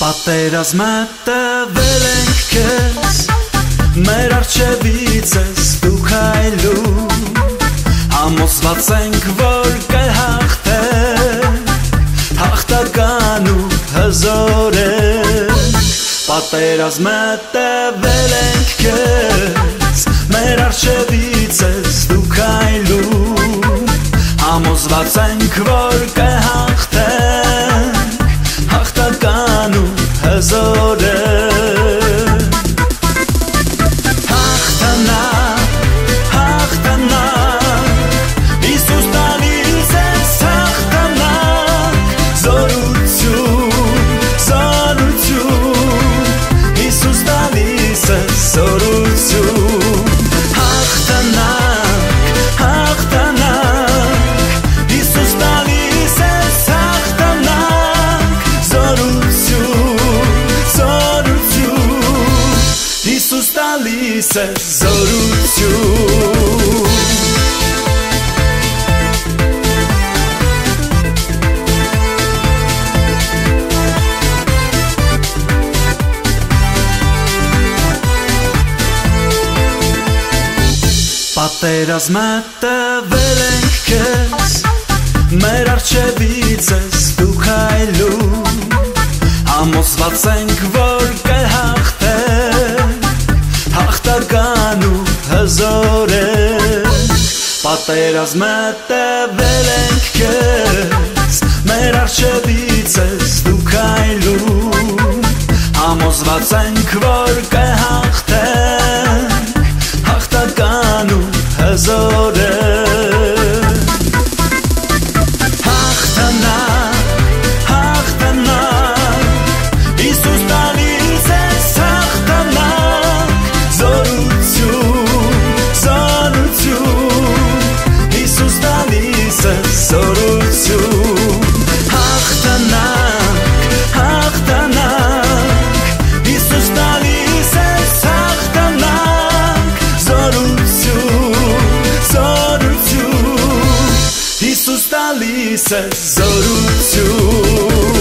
Պատերազմը տվել ենք քեզ, մեր առջևից ես դու քայլում, համոզված ենք, որ կհաղթենք, հաղթական ու հզոր ենք։ Պատերազմը տվել ենք քեզ, մեր առջևից ես դու քայլում, համոզված ենք, որ կհաղթենք, հաղթական ու հզոր ենք։ Հաղթանակ, հաղթանակ, Հիսուս տալիս ես հաղթանակ, զորություն, զորություն, Հիսուս տալիս ես զորություն։ Հաղթանակ, հաղթանակ, Հիսուս տալիս ես հաղթանակ, զորություն, զորություն, Հիսուս տալիս ես զորություն։ Պատերազմը տվել ենք քեզ, մեր առջևից ես դու քայլում, համոզված ենք, որ կհաղթենք, հաղթական ու հզոր ենք։ Պատերազմը տվել ենք քեզ, մեր առջևից ես դու քայլում, համոզված ենք, որ կհաղթենք, հաղթական ու հզոր ենք։ Հաղթանակ, հաղթանակ, Հիսուս տալիս ես հաղթանակ, զորություն, զորություն, Հիսուս տալիս ես զորություն։ Հաղթանակ, հաղթանակ, Հիսուս տալիս ես հաղթանակ, զորություն, զորություն, Հիսուս տալիս ես զորություն։